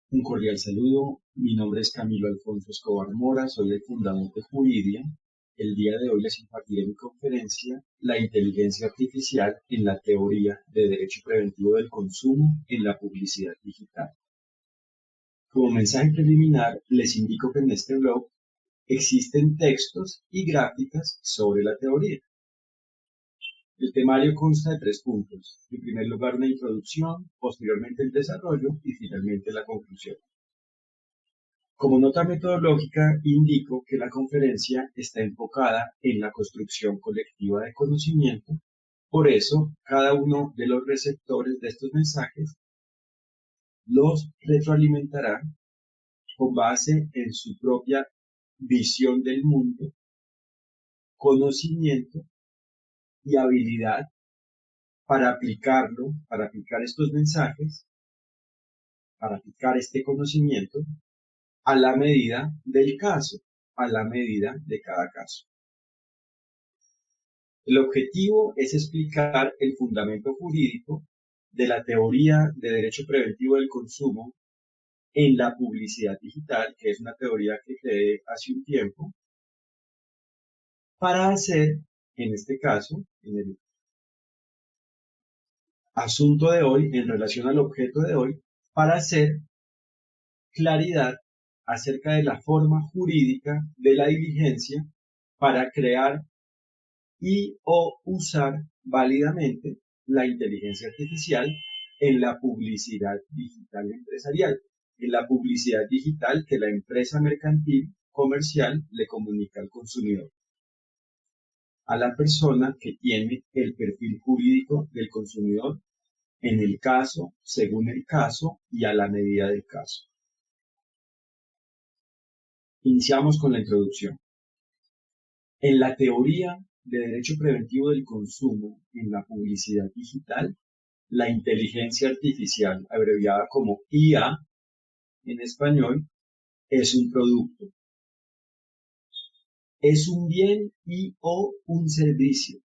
Un cordial saludo, mi nombre es Camilo Alfonso Escobar Mora, soy el fundador de Juridia. El día de hoy les impartiré mi conferencia La inteligencia artificial en la teoría de derecho preventivo del consumo en la publicidad digital. Como mensaje preliminar, les indico que en este blog existen textos y gráficas sobre la teoría. El temario consta de 3 puntos. En primer lugar, una introducción, posteriormente el desarrollo y finalmente la conclusión. Como nota metodológica, indico que la conferencia está enfocada en la construcción colectiva de conocimiento. Por eso, cada uno de los receptores de estos mensajes los retroalimentará con base en su propia visión del mundo, conocimiento y habilidad para aplicar estos mensajes, para aplicar este conocimiento a la medida del caso, a la medida de cada caso. El objetivo es explicar el fundamento jurídico de la teoría de derecho preventivo del consumo en la publicidad digital, que es una teoría que creé hace un tiempo, para hacer, en este caso, en el asunto de hoy, en relación al objeto de hoy, para hacer claridad acerca de la forma jurídica de la diligencia para crear y o usar válidamente la inteligencia artificial en la publicidad digital empresarial, en la publicidad digital que la empresa mercantil comercial le comunica al consumidor, a la persona que tiene el perfil jurídico del consumidor en el caso, según el caso y a la medida del caso. Iniciamos con la introducción. En la teoría de derecho preventivo del consumo en la publicidad digital, la inteligencia artificial, abreviada como IA en español, es un producto, es un bien y o un servicio.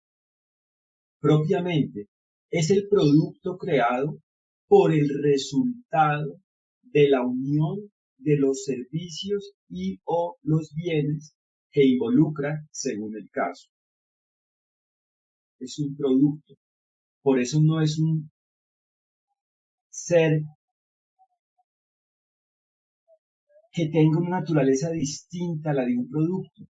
Propiamente, es el producto creado por el resultado de la unión de los servicios y o los bienes que involucra según el caso. Es un producto. Por eso no es un ser que tenga una naturaleza distinta a la de un producto.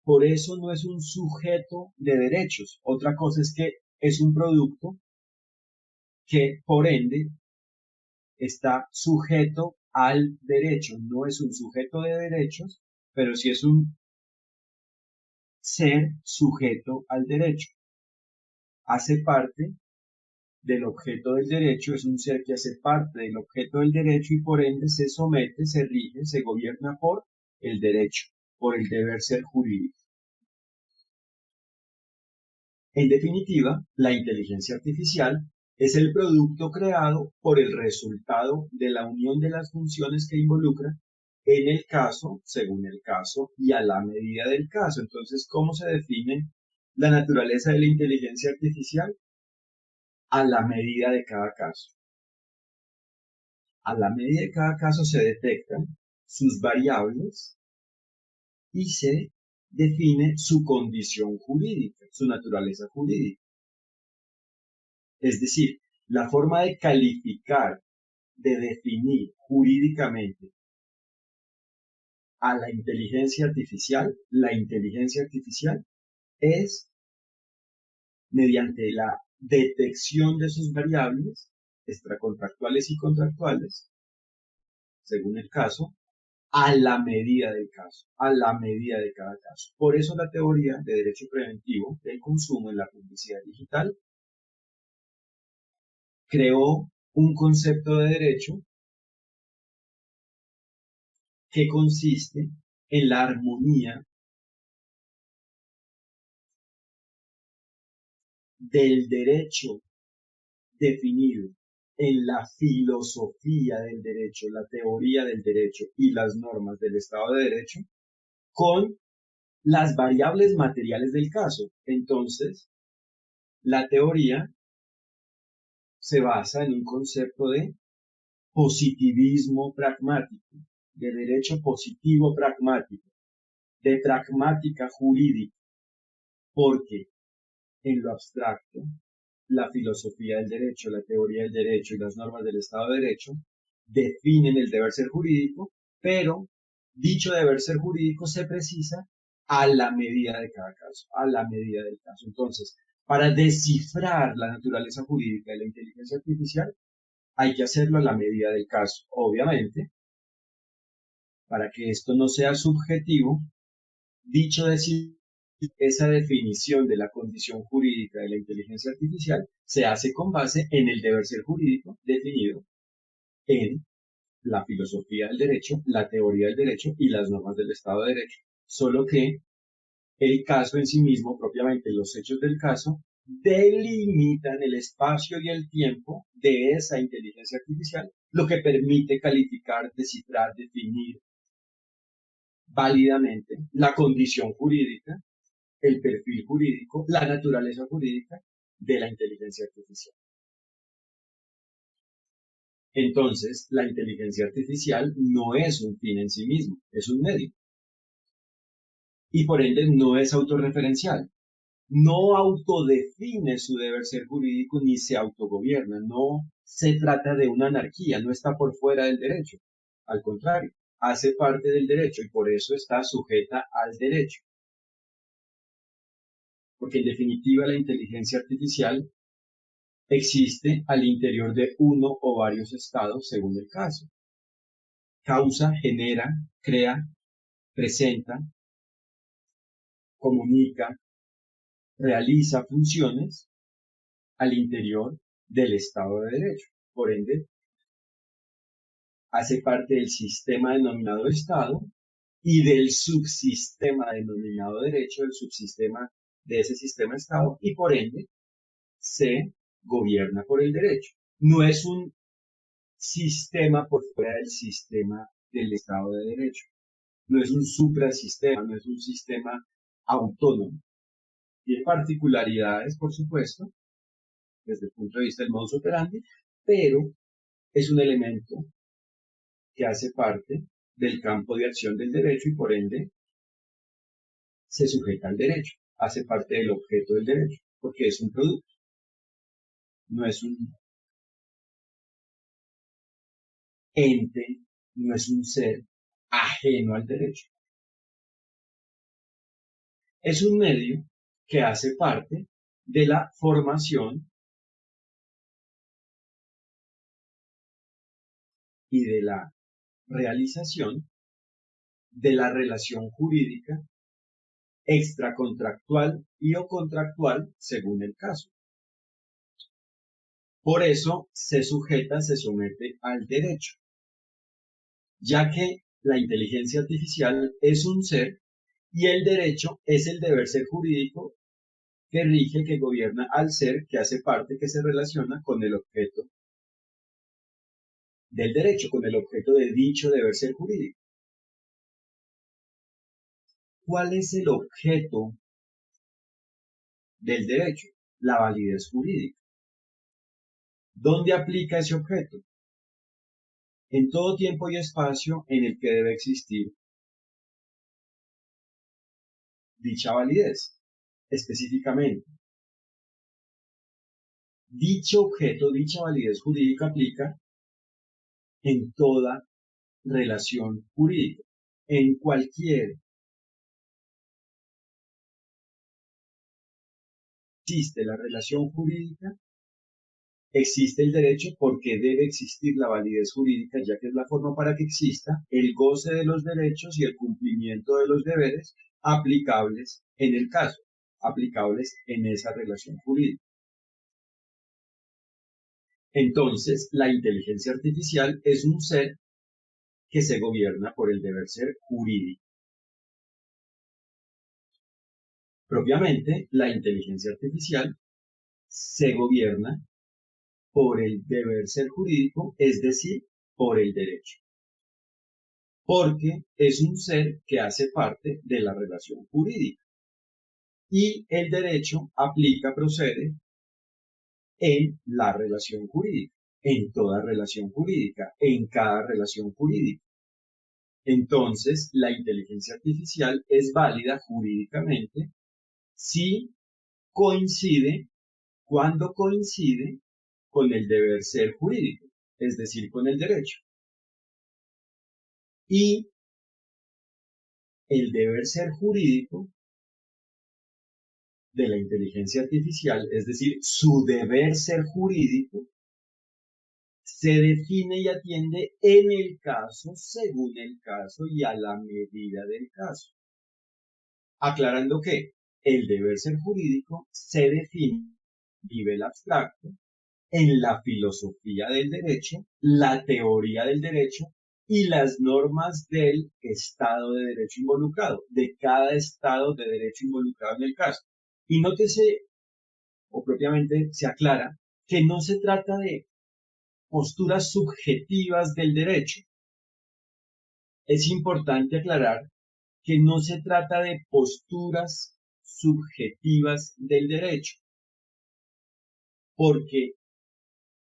Por eso no es un sujeto de derechos. Otra cosa es que es un producto que, por ende, está sujeto al derecho. No es un sujeto de derechos, pero sí es un ser sujeto al derecho. Hace parte del objeto del derecho, es un ser que hace parte del objeto del derecho y por ende se somete, se rige, se gobierna por el derecho, por el deber ser jurídico. En definitiva, la inteligencia artificial es el producto creado por el resultado de la unión de las funciones que involucra en el caso, según el caso y a la medida del caso. Entonces, ¿cómo se define la naturaleza de la inteligencia artificial? A la medida de cada caso. A la medida de cada caso se detectan sus variables y se define su condición jurídica, su naturaleza jurídica. Es decir, la forma de calificar, de definir jurídicamente a la inteligencia artificial es mediante la detección de sus variables extracontractuales y contractuales, según el caso, a la medida del caso, a la medida de cada caso. Por eso la teoría de derecho preventivo del consumo en la publicidad digital creó un concepto de derecho que consiste en la armonía del derecho definido en la filosofía del derecho, la teoría del derecho y las normas del Estado de Derecho con las variables materiales del caso. Entonces, la teoría se basa en un concepto de positivismo pragmático, de derecho positivo pragmático, de pragmática jurídica, porque en lo abstracto, la filosofía del derecho, la teoría del derecho y las normas del Estado de Derecho definen el deber ser jurídico, pero dicho deber ser jurídico se precisa a la medida de cada caso, a la medida del caso. Entonces, para descifrar la naturaleza jurídica de la inteligencia artificial, hay que hacerlo a la medida del caso. Obviamente, para que esto no sea subjetivo, dicho decir, esa definición de la condición jurídica de la inteligencia artificial se hace con base en el deber ser jurídico definido en la filosofía del derecho, la teoría del derecho y las normas del Estado de Derecho. Solo que el caso en sí mismo, propiamente los hechos del caso, delimitan el espacio y el tiempo de esa inteligencia artificial, lo que permite calificar, descifrar, definir válidamente la condición jurídica, el perfil jurídico, la naturaleza jurídica de la inteligencia artificial. Entonces, la inteligencia artificial no es un fin en sí mismo, es un medio. Y por ende no es autorreferencial. No autodefine su deber ser jurídico ni se autogobierna. No se trata de una anarquía, no está por fuera del derecho. Al contrario, hace parte del derecho y por eso está sujeta al derecho. Porque en definitiva la inteligencia artificial existe al interior de uno o varios estados según el caso. Causa, genera, crea, presenta, comunica, realiza funciones al interior del Estado de Derecho. Por ende, hace parte del sistema denominado Estado y del subsistema denominado Derecho, del subsistema de ese sistema Estado, y por ende se gobierna por el derecho. No es un sistema por fuera del sistema del Estado de Derecho. No es un suprasistema, no es un sistema autónomo. Tiene particularidades, por supuesto, desde el punto de vista del modus operandi, pero es un elemento que hace parte del campo de acción del derecho y por ende se sujeta al derecho, hace parte del objeto del derecho, porque es un producto, no es un ente, no es un ser ajeno al derecho. Es un medio que hace parte de la formación y de la realización de la relación jurídica extracontractual y o contractual según el caso. Por eso se sujeta, se somete al derecho, ya que la inteligencia artificial es un ser y el derecho es el deber ser jurídico que rige, que gobierna al ser, que hace parte, que se relaciona con el objeto del derecho, con el objeto de dicho deber ser jurídico. ¿Cuál es el objeto del derecho? La validez jurídica. ¿Dónde aplica ese objeto? En todo tiempo y espacio en el que debe existir dicha validez. Específicamente, dicho objeto, dicha validez jurídica aplica en toda relación jurídica, en cualquier existe la relación jurídica, existe el derecho porque debe existir la validez jurídica, ya que es la forma para que exista el goce de los derechos y el cumplimiento de los deberes aplicables en el caso, aplicables en esa relación jurídica. Entonces, la inteligencia artificial es un ser que se gobierna por el deber ser jurídico. Propiamente, la inteligencia artificial se gobierna por el deber ser jurídico, es decir, por el derecho. Porque es un ser que hace parte de la relación jurídica. Y el derecho aplica, procede en la relación jurídica. en toda relación jurídica, en cada relación jurídica. Entonces, la inteligencia artificial es válida jurídicamente si coincide, cuando coincide con el deber ser jurídico, es decir, con el derecho. Y el deber ser jurídico de la inteligencia artificial, es decir, su deber ser jurídico, se define y atiende en el caso, según el caso y a la medida del caso. Aclarando que el deber ser jurídico se define a nivel abstracto en la filosofía del derecho, la teoría del derecho y las normas del Estado de Derecho involucrado, de cada Estado de Derecho involucrado en el caso. Y nótese, o propiamente se aclara, que no se trata de posturas subjetivas del derecho. Es importante aclarar que no se trata de posturas subjetivas del derecho, porque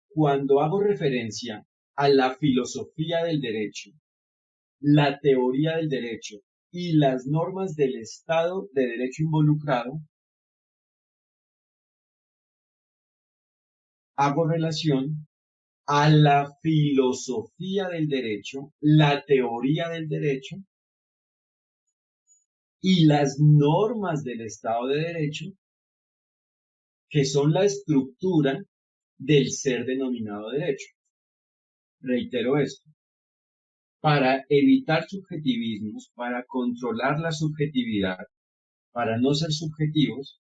cuando hago referencia a la filosofía del derecho, la teoría del derecho y las normas del Estado de Derecho involucrado, hago relación a la filosofía del derecho, la teoría del derecho y las normas del Estado de Derecho, que son la estructura del ser denominado derecho. Reitero esto. Para evitar subjetivismos, para controlar la subjetividad, para no ser subjetivos,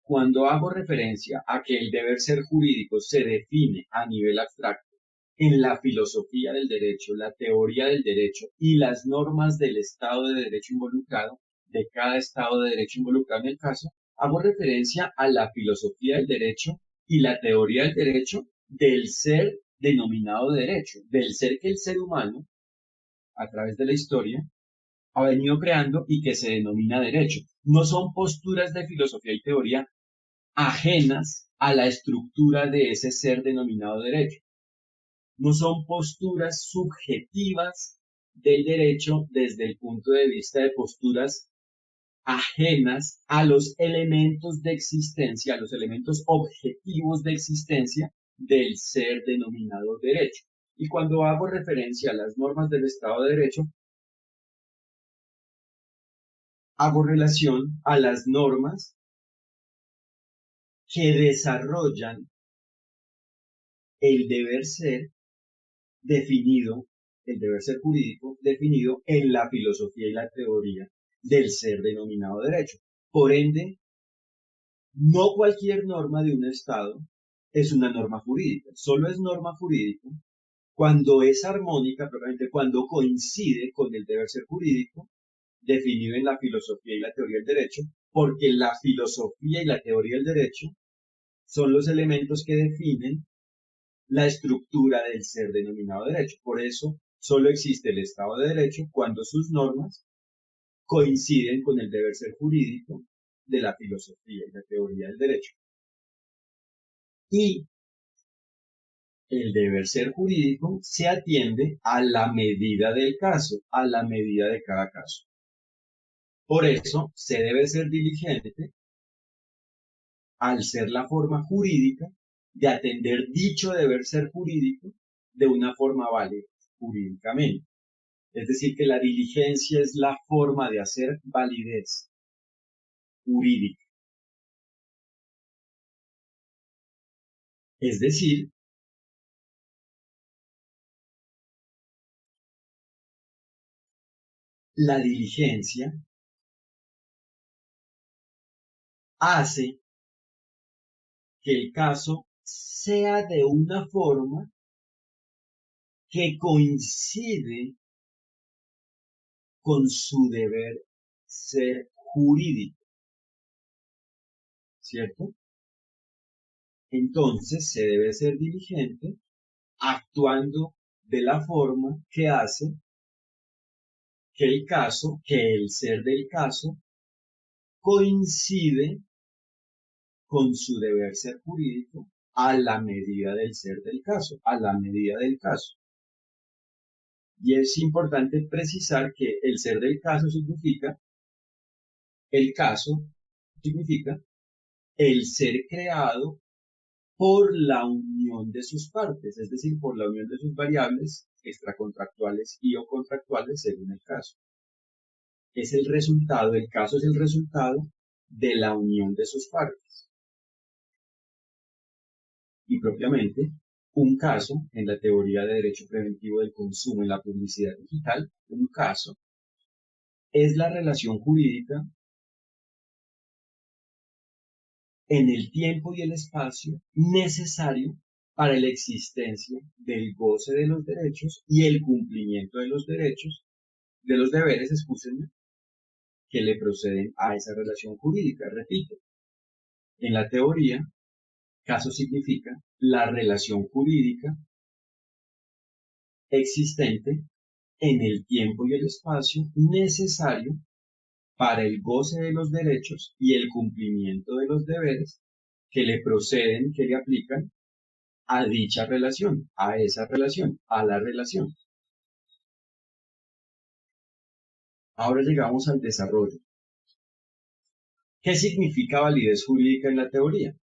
cuando hago referencia a que el deber ser jurídico se define a nivel abstracto en la filosofía del derecho, la teoría del derecho y las normas del Estado de Derecho involucrado, de cada Estado de Derecho involucrado en el caso, hago referencia a la filosofía del derecho y la teoría del derecho del ser denominado derecho, del ser que el ser humano, a través de la historia, ha venido creando y que se denomina derecho. No son posturas de filosofía y teoría ajenas a la estructura de ese ser denominado derecho. No son posturas subjetivas del derecho desde el punto de vista de posturas ajenas a los elementos de existencia, a los elementos objetivos de existencia del ser denominado derecho. Y cuando hago referencia a las normas del Estado de Derecho, hago relación a las normas que desarrollan el deber ser definido, el deber ser jurídico definido en la filosofía y la teoría del ser denominado derecho. Por ende, no cualquier norma de un Estado es una norma jurídica, solo es norma jurídica cuando es armónica, probablemente cuando coincide con el deber ser jurídico definido en la filosofía y la teoría del derecho, porque la filosofía y la teoría del derecho son los elementos que definen la estructura del ser denominado derecho. Por eso, solo existe el Estado de Derecho cuando sus normas coinciden con el deber ser jurídico de la filosofía y la teoría del derecho. Y el deber ser jurídico se atiende a la medida del caso, a la medida de cada caso. Por eso, se debe ser diligente al ser la forma jurídica de atender dicho deber ser jurídico de una forma válida jurídicamente. Es decir, que la diligencia es la forma de hacer validez jurídica. Es decir, la diligencia hace que el caso sea de una forma que coincide con su deber ser jurídico, ¿cierto? Entonces se debe ser diligente actuando de la forma que hace que el caso, que el ser del caso, coincide con su deber ser jurídico a la medida del ser del caso, a la medida del caso. Y es importante precisar que el ser del caso significa, el caso significa el ser creado por la unión de sus partes, es decir, por la unión de sus variables extracontractuales y o contractuales según el caso. Es el resultado, el caso es el resultado de la unión de sus partes. Y propiamente, un caso, en la teoría de derecho preventivo del consumo en la publicidad digital, un caso es la relación jurídica en el tiempo y el espacio necesario para la existencia del goce de los derechos y el cumplimiento de los derechos, de los deberes, excúsenme, que le proceden a esa relación jurídica. Repito, en la teoría, caso significa la relación jurídica existente en el tiempo y el espacio necesario para el goce de los derechos y el cumplimiento de los deberes que le proceden, que le aplican a dicha relación, a esa relación, a la relación. Ahora llegamos al desarrollo. ¿Qué significa validez jurídica en la teoría?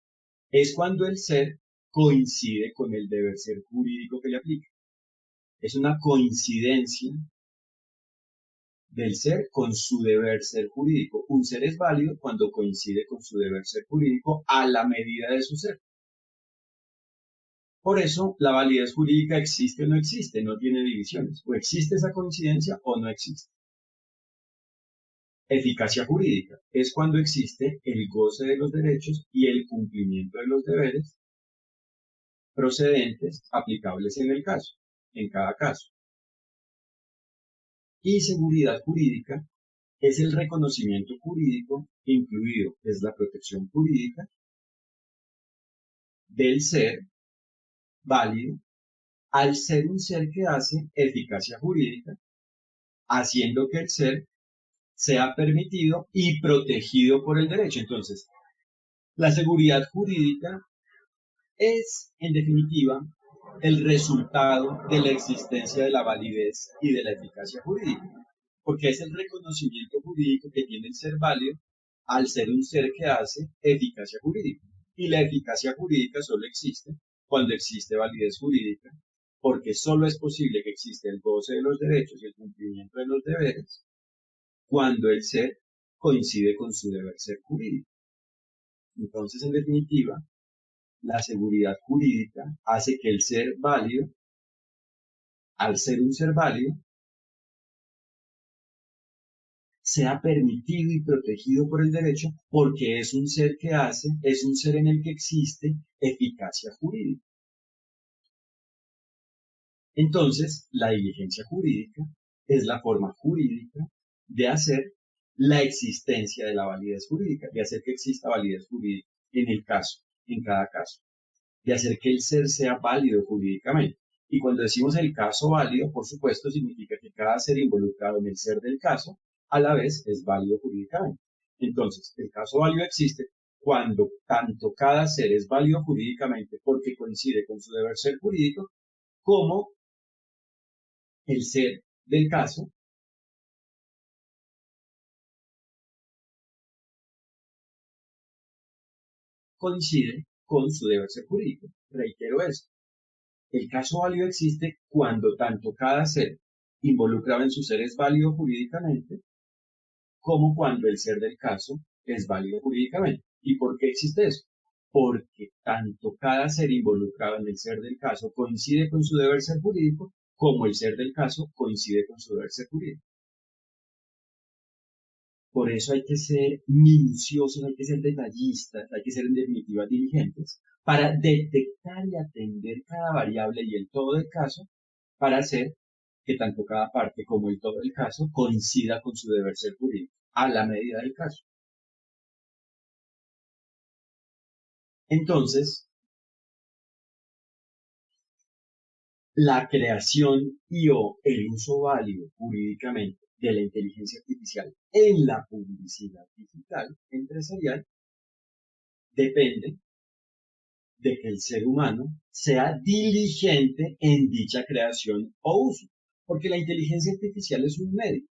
Es cuando el ser coincide con el deber ser jurídico que le aplica. Es una coincidencia del ser con su deber ser jurídico. Un ser es válido cuando coincide con su deber ser jurídico a la medida de su ser. Por eso, la validez jurídica existe o no existe, no tiene divisiones. O existe esa coincidencia o no existe. Eficacia jurídica es cuando existe el goce de los derechos y el cumplimiento de los deberes procedentes aplicables en el caso, en cada caso. Y seguridad jurídica es el reconocimiento jurídico incluido, es la protección jurídica del ser válido al ser un ser que hace eficacia jurídica, haciendo que el ser sea permitido y protegido por el derecho. Entonces, la seguridad jurídica es, en definitiva, el resultado de la existencia de la validez y de la eficacia jurídica, porque es el reconocimiento jurídico que tiene el ser válido al ser un ser que hace eficacia jurídica. Y la eficacia jurídica solo existe cuando existe validez jurídica, porque solo es posible que exista el goce de los derechos y el cumplimiento de los deberes cuando el ser coincide con su deber ser jurídico. Entonces, en definitiva, la seguridad jurídica hace que el ser válido, al ser un ser válido, sea permitido y protegido por el derecho porque es un ser que hace, es un ser en el que existe eficacia jurídica. Entonces, la diligencia jurídica es la forma jurídica de hacer la existencia de la validez jurídica, de hacer que exista validez jurídica en el caso, en cada caso, de hacer que el ser sea válido jurídicamente. Y cuando decimos el caso válido, por supuesto, significa que cada ser involucrado en el ser del caso, a la vez es válido jurídicamente. Entonces, el caso válido existe cuando tanto cada ser es válido jurídicamente porque coincide con su deber ser jurídico, como el ser del caso coincide con su deber ser jurídico. Reitero esto. El caso válido existe cuando tanto cada ser involucrado en su ser es válido jurídicamente, como cuando el ser del caso es válido jurídicamente. ¿Y por qué existe eso? Porque tanto cada ser involucrado en el ser del caso coincide con su deber ser jurídico, como el ser del caso coincide con su deber ser jurídico. Por eso hay que ser minuciosos, hay que ser detallistas, hay que ser en definitiva diligentes para detectar y atender cada variable y el todo del caso para hacer que tanto cada parte como el todo del caso coincida con su deber ser jurídico a la medida del caso. Entonces, la creación y o el uso válido jurídicamente de la inteligencia artificial en la publicidad digital empresarial depende de que el ser humano sea diligente en dicha creación o uso, porque la inteligencia artificial es un medio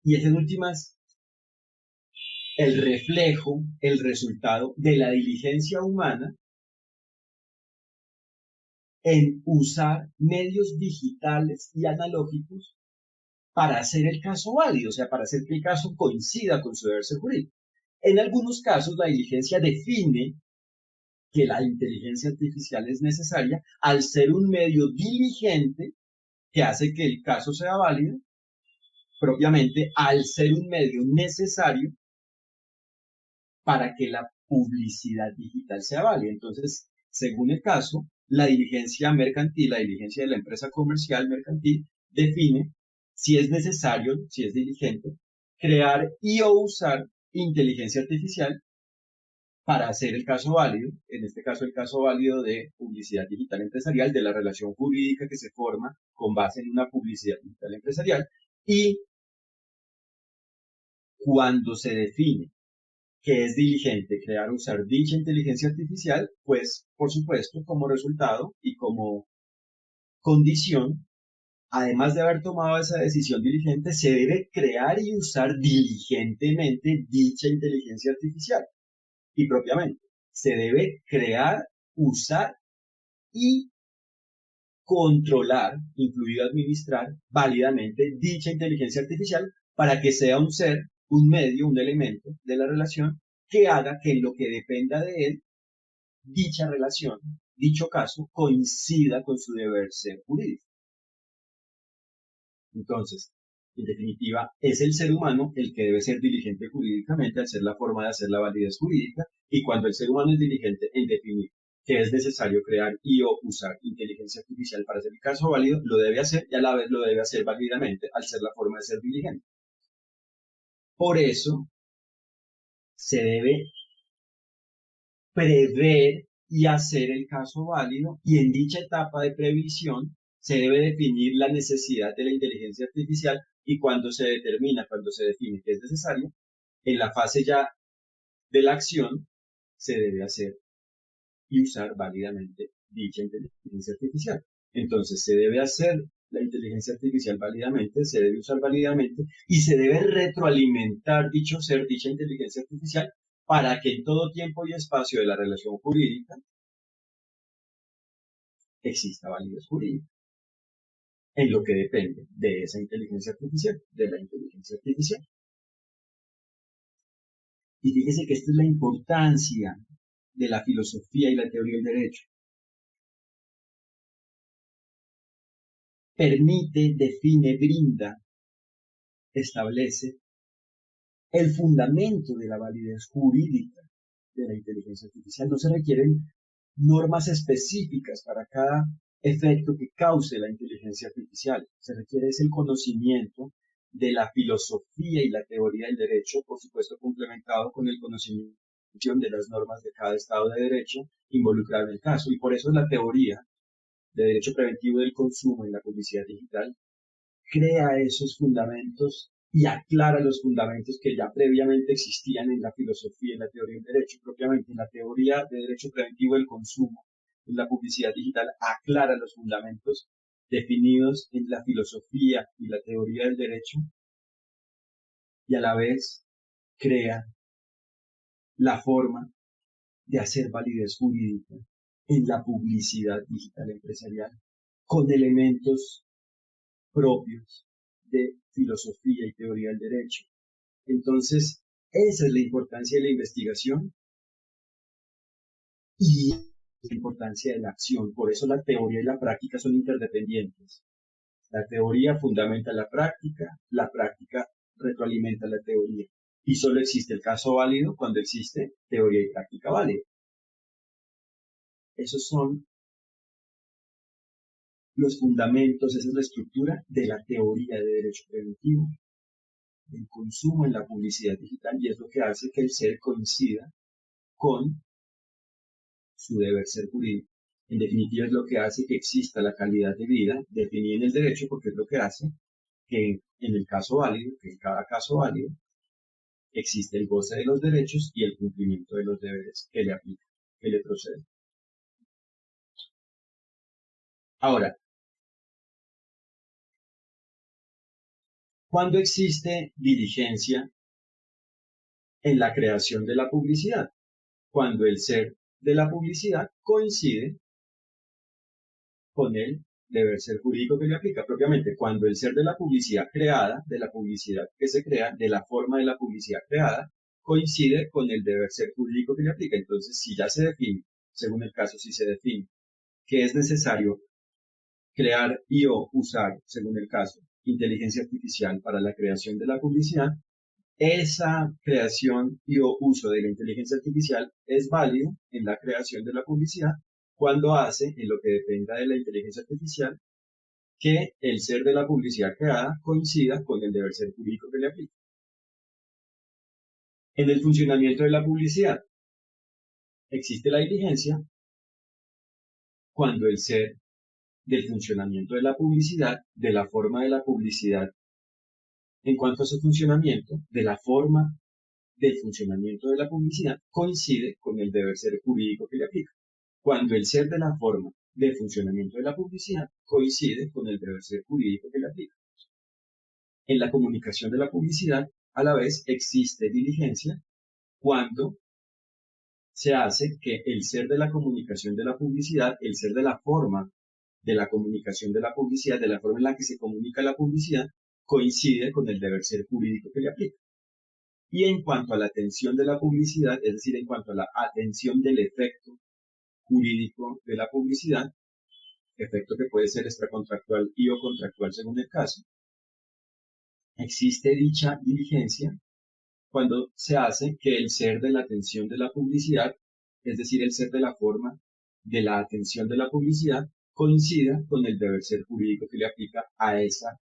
y es en últimas el reflejo, el resultado de la diligencia humana en usar medios digitales y analógicos para hacer el caso válido, o sea, para hacer que el caso coincida con su deber ser jurídico. En algunos casos, la diligencia define que la inteligencia artificial es necesaria al ser un medio diligente que hace que el caso sea válido, propiamente al ser un medio necesario para que la publicidad digital sea válida. Entonces, según el caso, la diligencia mercantil, la diligencia de la empresa comercial mercantil, define si es necesario, si es diligente, crear y o usar inteligencia artificial para hacer el caso válido, en este caso el caso válido de publicidad digital empresarial, de la relación jurídica que se forma con base en una publicidad digital empresarial, y cuando se define que es diligente crear o usar dicha inteligencia artificial, pues por supuesto como resultado y como condición, además de haber tomado esa decisión diligente, se debe crear y usar diligentemente dicha inteligencia artificial y propiamente se debe crear, usar y controlar, incluido administrar válidamente dicha inteligencia artificial para que sea un ser, un medio, un elemento de la relación que haga que en lo que dependa de él, dicha relación, dicho caso, coincida con su deber ser jurídico. Entonces, en definitiva, es el ser humano el que debe ser diligente jurídicamente al ser la forma de hacer la validez jurídica, y cuando el ser humano es diligente en definir que es necesario crear y o usar inteligencia artificial para hacer el caso válido, lo debe hacer y a la vez lo debe hacer válidamente al ser la forma de ser diligente. Por eso se debe prever y hacer el caso válido, y en dicha etapa de previsión se debe definir la necesidad de la inteligencia artificial, y cuando se determina, cuando se define que es necesario, en la fase ya de la acción se debe hacer y usar válidamente dicha inteligencia artificial. Entonces se debe hacer la inteligencia artificial válidamente, se debe usar válidamente y se debe retroalimentar dicho ser, dicha inteligencia artificial, para que en todo tiempo y espacio de la relación jurídica exista validez jurídica, en lo que depende de esa inteligencia artificial, de la inteligencia artificial. Y fíjese que esta es la importancia de la filosofía y la teoría del derecho. Permite, define, brinda, establece el fundamento de la validez jurídica de la inteligencia artificial. No se requieren normas específicas para cada efecto que cause la inteligencia artificial. Se requiere es el conocimiento de la filosofía y la teoría del derecho, por supuesto complementado con el conocimiento de las normas de cada estado de derecho involucrado en el caso. Y por eso la teoría de derecho preventivo del consumo en la publicidad digital crea esos fundamentos y aclara los fundamentos que ya previamente existían en la filosofía y la teoría del derecho. Propiamente, en la teoría de derecho preventivo del consumo, en la publicidad digital, aclara los fundamentos definidos en la filosofía y la teoría del derecho, y a la vez crea la forma de hacer validez jurídica en la publicidad digital empresarial con elementos propios de filosofía y teoría del derecho. Entonces, esa es la importancia de la investigación y la importancia de la acción. Por eso la teoría y la práctica son interdependientes. La teoría fundamenta la práctica retroalimenta la teoría. Y solo existe el caso válido cuando existe teoría y práctica válida. Esos son los fundamentos, esa es la estructura de la teoría de derecho preventivo, del consumo en la publicidad digital, y es lo que hace que el ser coincida con su deber ser jurídico. En definitiva, es lo que hace que exista la calidad de vida definida en el derecho, porque es lo que hace que en el caso válido, que en cada caso válido, existe el goce de los derechos y el cumplimiento de los deberes que le aplican. que le procede. Ahora, ¿cuándo existe diligencia en la creación de la publicidad? Cuando el ser de la publicidad coincide con el deber ser jurídico que le aplica. Propiamente, cuando el ser de la publicidad creada, de la publicidad que se crea, de la forma de la publicidad creada, coincide con el deber ser jurídico que le aplica. Entonces, si ya se define, según el caso, si se define que es necesario crear y o usar, según el caso, inteligencia artificial para la creación de la publicidad, esa creación y o uso de la inteligencia artificial es válido en la creación de la publicidad cuando hace, en lo que dependa de la inteligencia artificial, que el ser de la publicidad creada coincida con el deber ser jurídico que le aplica. En el funcionamiento de la publicidad existe la diligencia cuando el ser del funcionamiento de la publicidad, de la forma de la publicidad, en cuanto a su funcionamiento, de la forma del funcionamiento de la publicidad, coincide con el deber ser jurídico que le aplica. Cuando el ser de la forma del funcionamiento de la publicidad coincide con el deber ser jurídico que le aplica. En la comunicación de la publicidad, a la vez, existe diligencia cuando se hace que el ser de la comunicación de la publicidad, el ser de la forma de la comunicación de la publicidad, de la forma en la que se comunica la publicidad, coincide con el deber ser jurídico que le aplica. Y en cuanto a la atención de la publicidad, es decir, en cuanto a la atención del efecto jurídico de la publicidad, efecto que puede ser extracontractual y o contractual según el caso, existe dicha diligencia cuando se hace que el ser de la atención de la publicidad, es decir, el ser de la forma de la atención de la publicidad, coincida con el deber ser jurídico que le aplica a esa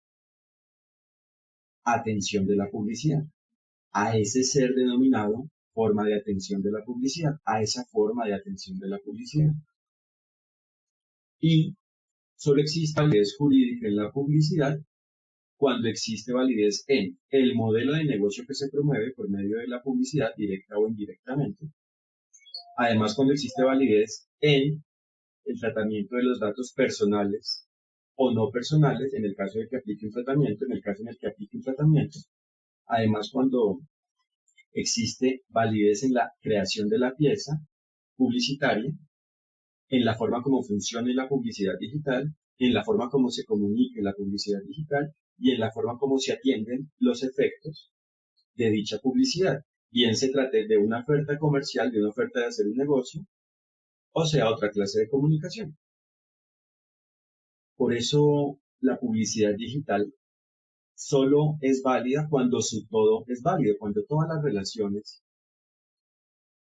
atención de la publicidad, a ese ser denominado forma de atención de la publicidad, a esa forma de atención de la publicidad. Y solo existe validez jurídica en la publicidad cuando existe validez en el modelo de negocio que se promueve por medio de la publicidad, directa o indirectamente. Además, cuando existe validez en el tratamiento de los datos personales o no personales, en el caso de que aplique un tratamiento, en el caso en el que aplique un tratamiento. Además, cuando existe validez en la creación de la pieza publicitaria, en la forma como funcione la publicidad digital, en la forma como se comunique la publicidad digital y en la forma como se atienden los efectos de dicha publicidad, bien se trate de una oferta comercial, de una oferta de hacer un negocio, o sea, otra clase de comunicación. Por eso la publicidad digital solo es válida cuando su todo es válido, cuando todas las relaciones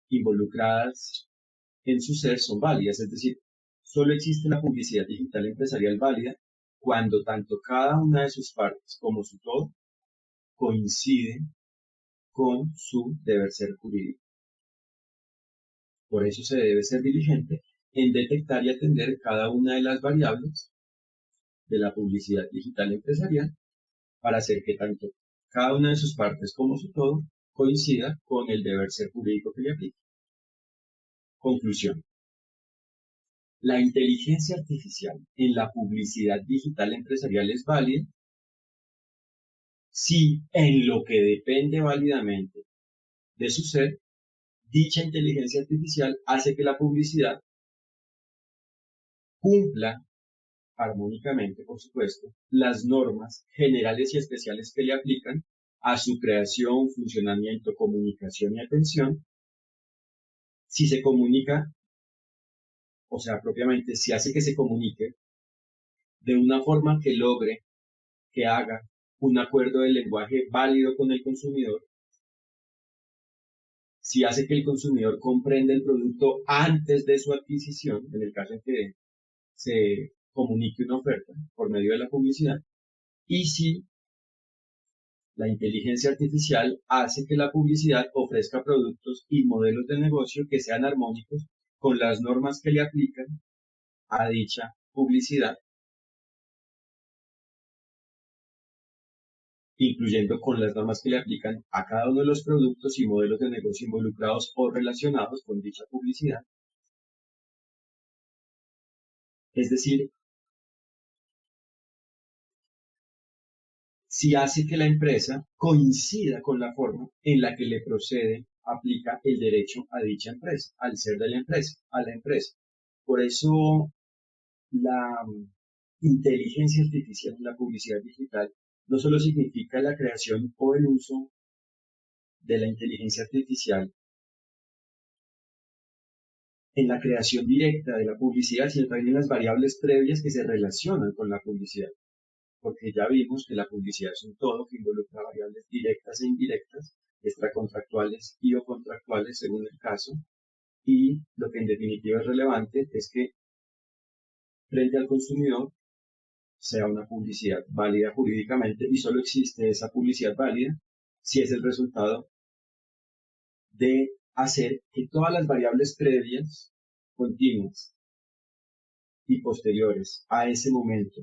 involucradas en su ser son válidas, es decir, solo existe la publicidad digital empresarial válida cuando tanto cada una de sus partes como su todo coinciden con su deber ser jurídico. Por eso se debe ser diligente en detectar y atender cada una de las variables de la publicidad digital empresarial para hacer que tanto cada una de sus partes como su todo coincida con el deber ser jurídico que le aplica. Conclusión. La inteligencia artificial en la publicidad digital empresarial es válida si en lo que depende válidamente de su ser, dicha inteligencia artificial hace que la publicidad cumpla armónicamente, por supuesto, las normas generales y especiales que le aplican a su creación, funcionamiento, comunicación y atención. Si se comunica, o sea, propiamente, si hace que se comunique de una forma que logre, que haga un acuerdo de lenguaje válido con el consumidor, si hace que el consumidor comprenda el producto antes de su adquisición, en el caso en que se comunique una oferta por medio de la publicidad, y si la inteligencia artificial hace que la publicidad ofrezca productos y modelos de negocio que sean armónicos con las normas que le aplican a dicha publicidad, incluyendo con las normas que le aplican a cada uno de los productos y modelos de negocio involucrados o relacionados con dicha publicidad, Es decir, si hace que la empresa coincida con la forma en la que le procede, aplica el derecho a dicha empresa, al ser de la empresa, a la empresa. Por eso la inteligencia artificial en la publicidad digital no solo significa la creación o el uso de la inteligencia artificial en la creación directa de la publicidad, sino también en las variables previas que se relacionan con la publicidad. Porque ya vimos que la publicidad es un todo que involucra variables directas e indirectas, extracontractuales y o contractuales según el caso, y lo que en definitiva es relevante es que frente al consumidor sea una publicidad válida jurídicamente y solo existe esa publicidad válida si es el resultado de hacer que todas las variables previas, continuas y posteriores a ese momento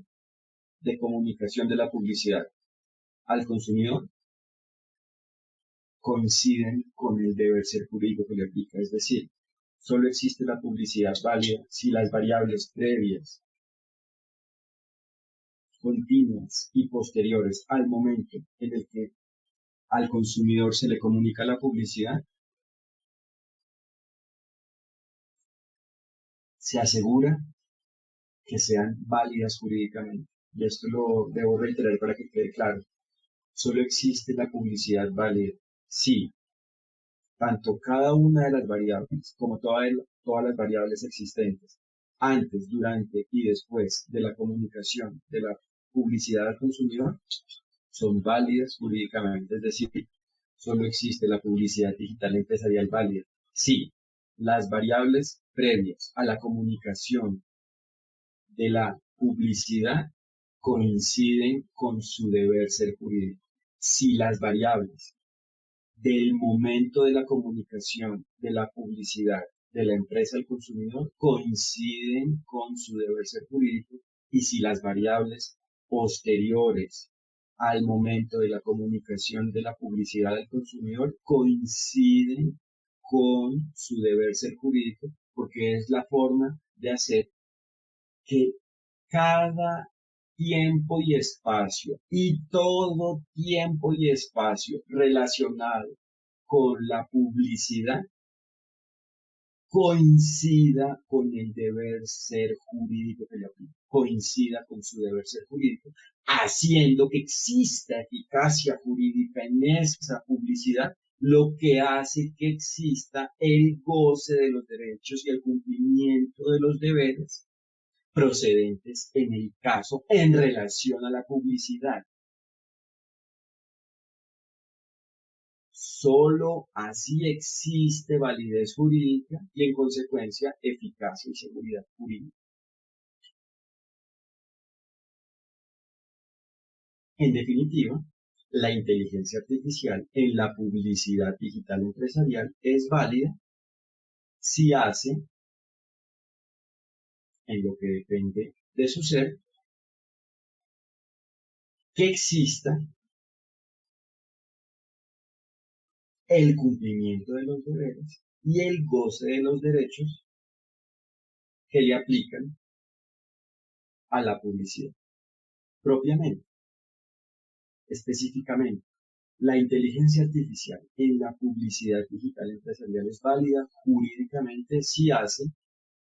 de comunicación de la publicidad al consumidor coinciden con el deber ser jurídico que le aplica. Es decir, solo existe la publicidad válida si las variables previas, continuas y posteriores al momento en el que al consumidor se le comunica la publicidad se asegura que sean válidas jurídicamente. Y esto lo debo reiterar para que quede claro. Solo existe la publicidad válida si tanto cada una de las variables como todas las variables existentes antes, durante y después de la comunicación de la publicidad al consumidor son válidas jurídicamente. Es decir, solo existe la publicidad digital empresarial válida si las variables previas a la comunicación de la publicidad coinciden con su deber ser jurídico. Si las variables del momento de la comunicación, de la publicidad de la empresa al consumidor coinciden con su deber ser jurídico y si las variables posteriores al momento de la comunicación de la publicidad al consumidor coinciden con su deber ser jurídico, porque es la forma de hacer que cada tiempo y espacio y todo tiempo y espacio relacionado con la publicidad coincida con el deber ser jurídico que le aplica, coincida con su deber ser jurídico, haciendo que exista eficacia jurídica en esa publicidad, lo que hace que exista el goce de los derechos y el cumplimiento de los deberes procedentes en el caso en relación a la publicidad. Solo así existe validez jurídica y en consecuencia eficacia y seguridad jurídica. En definitiva, la inteligencia artificial en la publicidad digital empresarial es válida si hace, en lo que depende de su ser, que exista el cumplimiento de los deberes y el goce de los derechos que le aplican a la publicidad. Propiamente, específicamente, la inteligencia artificial en la publicidad digital empresarial es válida jurídicamente si hace,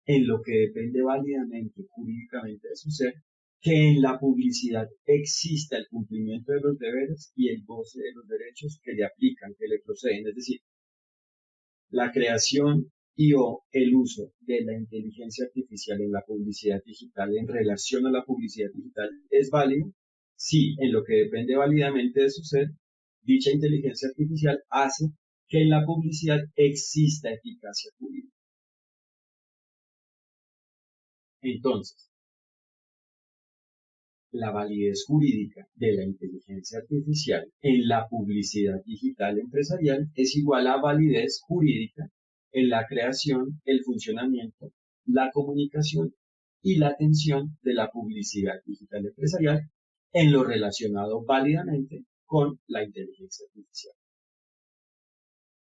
en lo que depende válidamente jurídicamente de su ser, que en la publicidad exista el cumplimiento de los deberes y el goce de los derechos que le aplican, que le proceden. Es decir, la creación y o el uso de la inteligencia artificial en la publicidad digital en relación a la publicidad digital es válido si, en lo que depende válidamente de su ser, dicha inteligencia artificial hace que en la publicidad exista eficacia jurídica. Entonces, la validez jurídica de la inteligencia artificial en la publicidad digital empresarial es igual a validez jurídica en la creación, el funcionamiento, la comunicación y la atención de la publicidad digital empresarial en lo relacionado válidamente con la inteligencia artificial.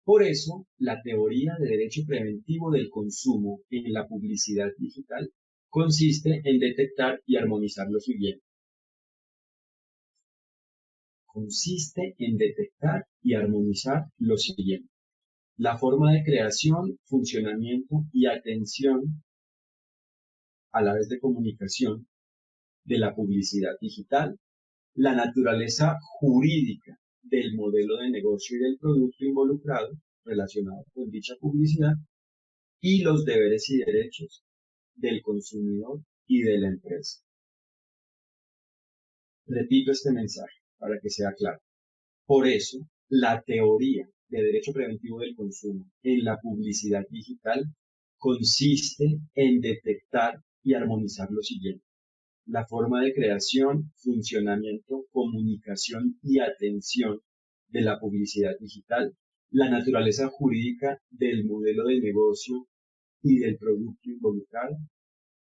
Por eso, la teoría de derecho preventivo del consumo en la publicidad digital consiste en detectar y armonizar lo siguiente. Consiste en detectar y armonizar lo siguiente. La forma de creación, funcionamiento y atención a la vez de comunicación de la publicidad digital, la naturaleza jurídica del modelo de negocio y del producto involucrado relacionado con dicha publicidad y los deberes y derechos del consumidor y de la empresa. Repito este mensaje para que sea claro. Por eso, la teoría de derecho preventivo del consumo en la publicidad digital consiste en detectar y armonizar lo siguiente. La forma de creación, funcionamiento, comunicación y atención de la publicidad digital, la naturaleza jurídica del modelo de negocio y del producto involucrado,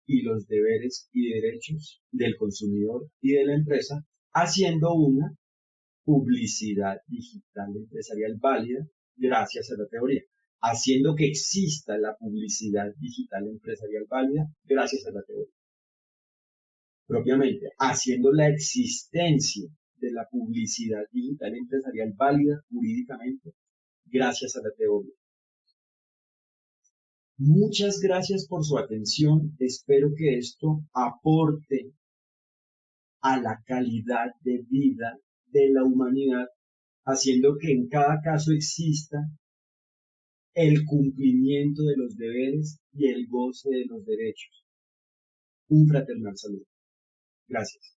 y los deberes y derechos del consumidor y de la empresa, haciendo una publicidad digital empresarial válida gracias a la teoría, haciendo que exista la publicidad digital empresarial válida gracias a la teoría. Propiamente, haciendo la existencia de la publicidad digital empresarial válida jurídicamente gracias a la teoría. Muchas gracias por su atención. Espero que esto aporte a la calidad de vida de la humanidad, haciendo que en cada caso exista el cumplimiento de los deberes y el goce de los derechos. Un fraternal saludo. Gracias.